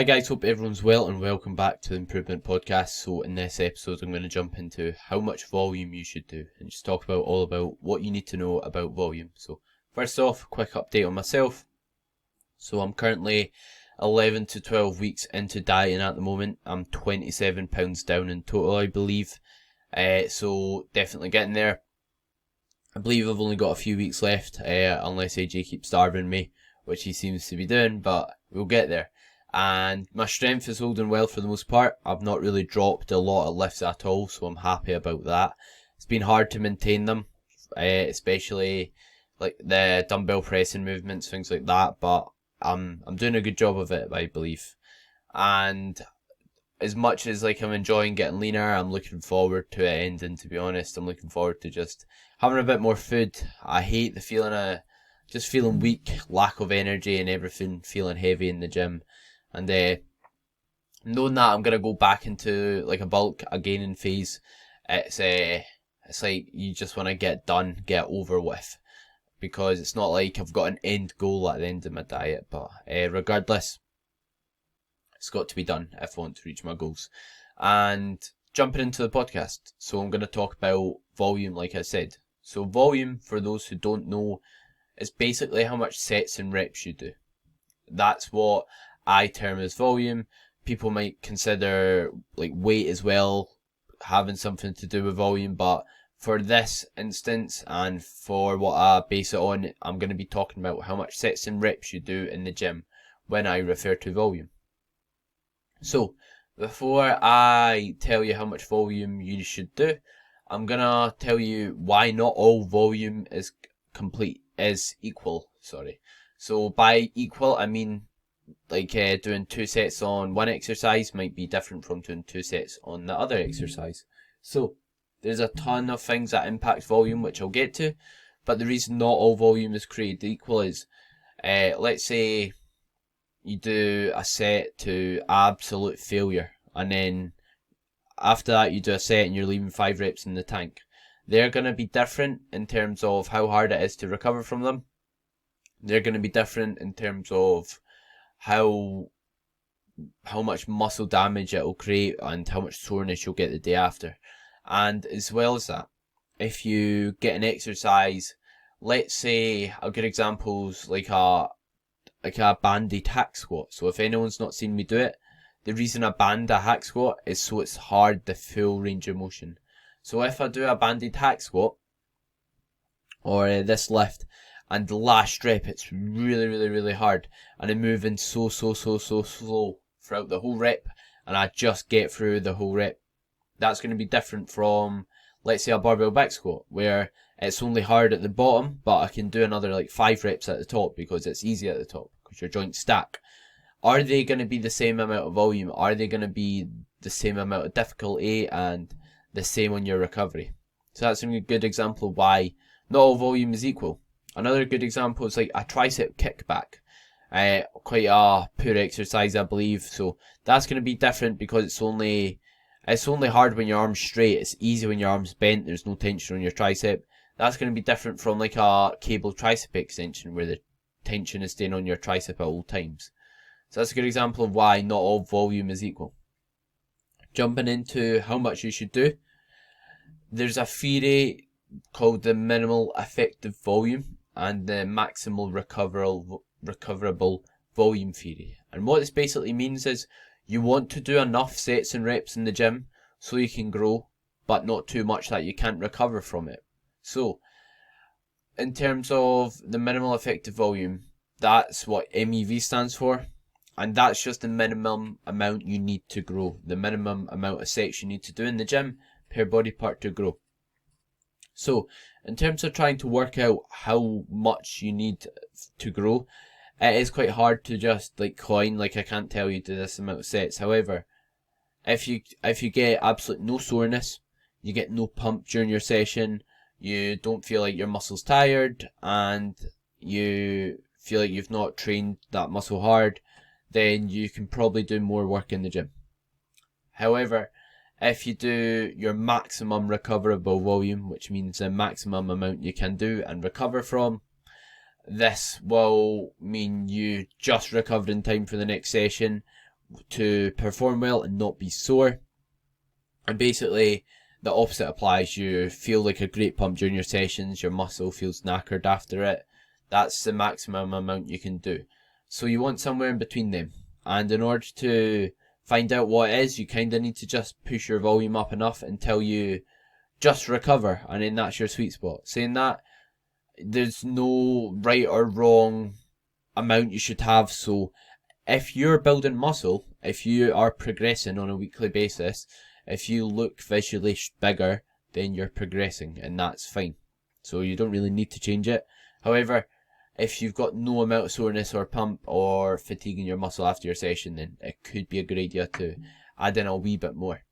Hi guys, hope everyone's well and welcome back to the Improvement Podcast. So in this episode I'm going to jump into how much volume you should do and just talk about all about what you need to know about volume. So first off, quick update on myself. So I'm currently 11 to 12 weeks into dieting at the moment. I'm 27 pounds down in total, I believe. So definitely getting there. I believe I've only got a few weeks left, unless AJ keeps starving me, which he seems to be doing, but we'll get there. And my strength is holding well for the most part. I've not really dropped a lot of lifts at all, so I'm happy about that. It's been hard to maintain them, especially like the dumbbell pressing movements, things like that, but I'm doing a good job of it, I believe. And as much as like I'm enjoying getting leaner, I'm looking forward to it ending, to be honest. I'm looking forward to just having a bit more food. I hate the feeling of just feeling weak, lack of energy and everything, feeling heavy in the gym. And knowing that I'm going to go back into like a bulk, a gaining phase, it's like you just want to get done, get over with. Because it's not like I've got an end goal at the end of my diet. But regardless, it's got to be done if I want to reach my goals. And jumping into the podcast. So I'm going to talk about volume, like I said. So volume, for those who don't know, is basically how much sets and reps you do. That's what I term as volume. People might consider like weight as well having something to do with volume, but for this instance and for what I base it on, I'm going to be talking about how much sets and reps you do in the gym when I refer to volume. So before I tell you how much volume you should do, I'm going to tell you why not all volume is equal. So by equal I mean like doing 2 sets on one exercise might be different from doing 2 sets on the other exercise. So there's a ton of things that impact volume, which I'll get to, but the reason not all volume is created equal is, let's say you do a set to absolute failure, and then after that you do a set and you're leaving 5 reps in the tank. They're going to be different in terms of how hard it is to recover from them. They're going to be different in terms of how much muscle damage it will create and how much soreness you'll get the day after. And as well as that, if you get an exercise, let's say a good example's like a banded hack squat. So if anyone's not seen me do it, the reason I band a hack squat is so it's hard, the full range of motion. So if I do a banded hack squat or this lift, and the last rep, it's really hard. And I'm moving so slow throughout the whole rep. And I just get through the whole rep. That's going to be different from, let's say, a barbell back squat, where it's only hard at the bottom, but I can do another like 5 reps at the top because it's easy at the top, because your joints stack. Are they going to be the same amount of volume? Are they going to be the same amount of difficulty and the same on your recovery? So that's a good example of why not all volume is equal. Another good example is like a tricep kickback. Quite a poor exercise, I believe. So that's going to be different because it's only hard when your arm's straight. It's easy when your arm's bent. There's no tension on your tricep. That's going to be different from like a cable tricep extension where the tension is staying on your tricep at all times. So that's a good example of why not all volume is equal. Jumping into how much you should do. There's a theory called the minimal effective volume and the maximal recoverable volume theory. And what this basically means is you want to do enough sets and reps in the gym so you can grow, but not too much that you can't recover from it. So in terms of the minimal effective volume, that's what MEV stands for, and that's just the minimum amount you need to grow, the minimum amount of sets you need to do in the gym per body part to grow. So in terms of trying to work out how much you need to grow, it is quite hard to just like coin, like I can't tell you do this amount of sets. However, if you get absolute no soreness, you get no pump during your session, you don't feel like your muscle's tired, and you feel like you've not trained that muscle hard, then you can probably do more work in the gym. However, if you do your maximum recoverable volume, which means the maximum amount you can do and recover from, this will mean you just recovered in time for the next session to perform well and not be sore. And basically the opposite applies. You feel like a great pump during your sessions, your muscle feels knackered after it. That's the maximum amount you can do. So you want somewhere in between them. And in order to find out what it is, you kind of need to just push your volume up enough until you just recover, and then that's your sweet spot. Saying that, there's no right or wrong amount you should have. So if you're building muscle, if you are progressing on a weekly basis, if you look visually bigger, then you're progressing, and that's fine. So you don't really need to change it. However, if you've got no amount of soreness or pump or fatigue in your muscle after your session, then it could be a good idea to add in a wee bit more.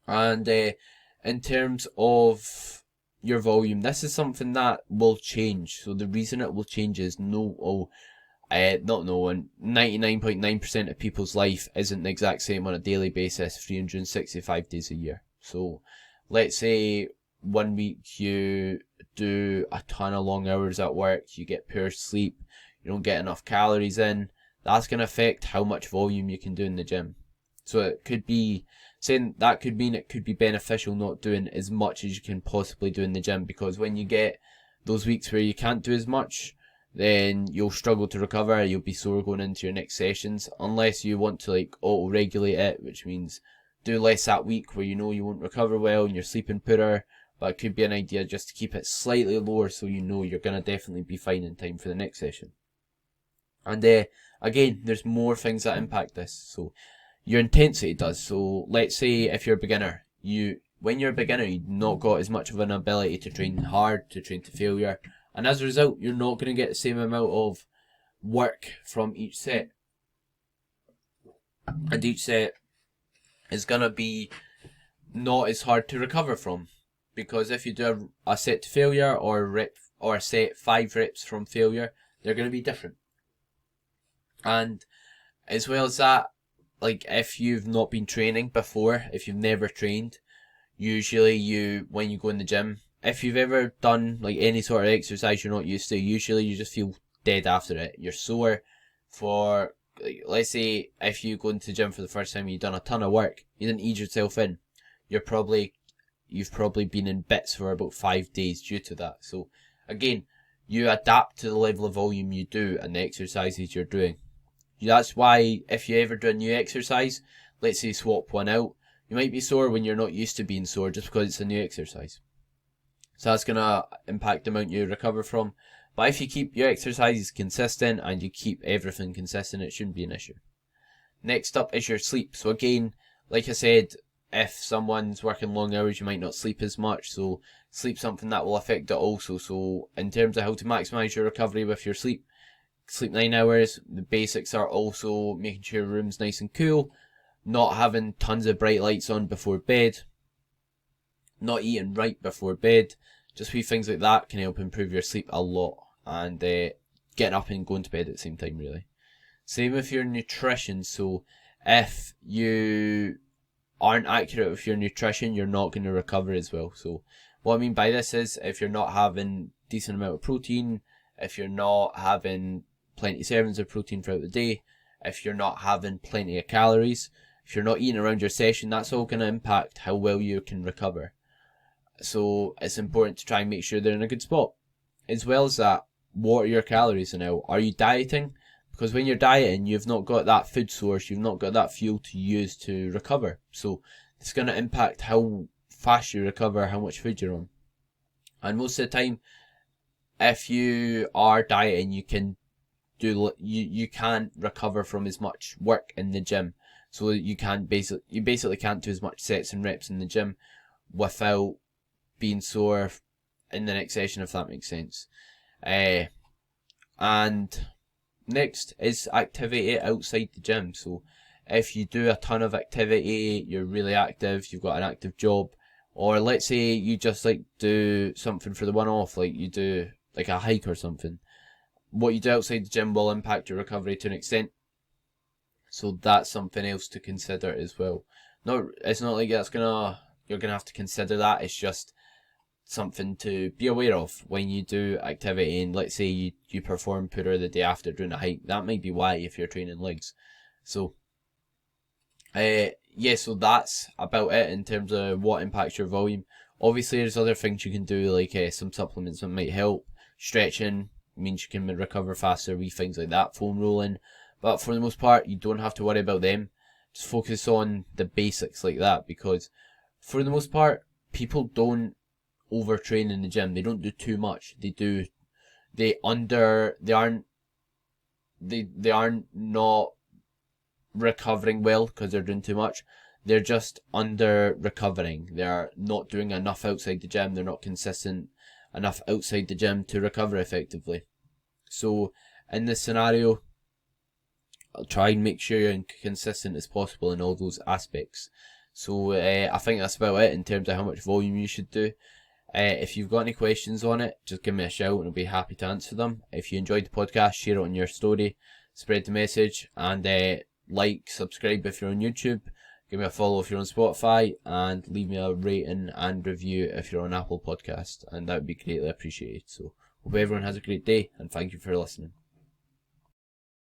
And in terms of your volume, this is something that will change. So the reason it will change is 99.9% of people's life isn't the exact same on a daily basis, 365 days a year. So let's say 1 week you do a ton of long hours at work, you get poor sleep, you don't get enough calories in. That's going to affect how much volume you can do in the gym. So it could be saying that could mean it could be beneficial not doing as much as you can possibly do in the gym, because when you get those weeks where you can't do as much, then you'll struggle to recover. You'll be sore going into your next sessions, unless you want to like auto-regulate it, which means do less that week where you know you won't recover well and you're sleeping poorer. But it could be an idea just to keep it slightly lower so you know you're going to definitely be fine in time for the next session. And again, there's more things that impact this. So your intensity does. So let's say if you're a beginner, when you're a beginner, you've not got as much of an ability to train hard, to train to failure. And as a result, you're not going to get the same amount of work from each set. And each set is going to be not as hard to recover from. Because if you do a set to failure or a set 5 reps from failure, they're going to be different. And as well as that, like if you've not been training before, if you've never trained, usually when you go in the gym, if you've ever done like any sort of exercise you're not used to, usually you just feel dead after it. You're sore for, like, let's say if you go into the gym for the first time, you've done a ton of work, you didn't ease yourself in, you've probably been in bits for about 5 days due to that. So again, you adapt to the level of volume you do and the exercises you're doing. That's why if you ever do a new exercise, let's say swap one out, you might be sore when you're not used to being sore just because it's a new exercise. So that's going to impact the amount you recover from. But if you keep your exercises consistent and you keep everything consistent, it shouldn't be an issue. Next up is your sleep. So again, like I said, if someone's working long hours, you might not sleep as much. So sleep's something that will affect it also. So in terms of how to maximize your recovery with your sleep 9 hours. The basics are also making sure your room's nice and cool, not having tons of bright lights on before bed, not eating right before bed. Just wee things like that can help improve your sleep a lot, and getting up and going to bed at the same time, really. Same with your nutrition. So if you aren't accurate with your nutrition, you're not going to recover as well. So what I mean by this is if you're not having decent amount of protein, if you're not having plenty of servings of protein throughout the day, if you're not having plenty of calories, if you're not eating around your session, that's all going to impact how well you can recover. So it's important to try and make sure they're in a good spot. As well as that, what are your calories now? Are you dieting? Because when you're dieting, you've not got that food source, you've not got that fuel to use to recover. So it's going to impact how fast you recover, how much food you're on. And most of the time, if you are dieting, you can't recover from as much work in the gym. So you basically can't do as much sets and reps in the gym without being sore in the next session, if that makes sense. And next is activity outside the gym. So if you do a ton of activity, you're really active, you've got an active job, or let's say you just like do something for the one-off, like you do like a hike or something, what you do outside the gym will impact your recovery to an extent. So that's something else to consider as well. It's not like you're gonna have to consider that. It's just something to be aware of when you do activity. And let's say you perform poorer the day after doing a hike. That might be why, if you're training legs. So So that's about it in terms of what impacts your volume. Obviously, there's other things you can do, like some supplements that might help. Stretching means you can recover faster, wee things like that, foam rolling. But for the most part, you don't have to worry about them. Just focus on the basics like that, because for the most part, people don't overtrain in the gym. They don't do too much. They aren't not recovering well because they're doing too much. They're just under recovering. They're not doing enough outside the gym. They're not consistent enough outside the gym to recover effectively. So in this scenario, I'll try and make sure you're consistent as possible in all those aspects. So I think that's about it in terms of how much volume you should do. If you've got any questions on it, just give me a shout and I'll be happy to answer them. If you enjoyed the podcast, share it on your story, spread the message, and subscribe if you're on YouTube, give me a follow if you're on Spotify, and leave me a rating and review if you're on Apple Podcast, and that would be greatly appreciated. So hope everyone has a great day, and thank you for listening.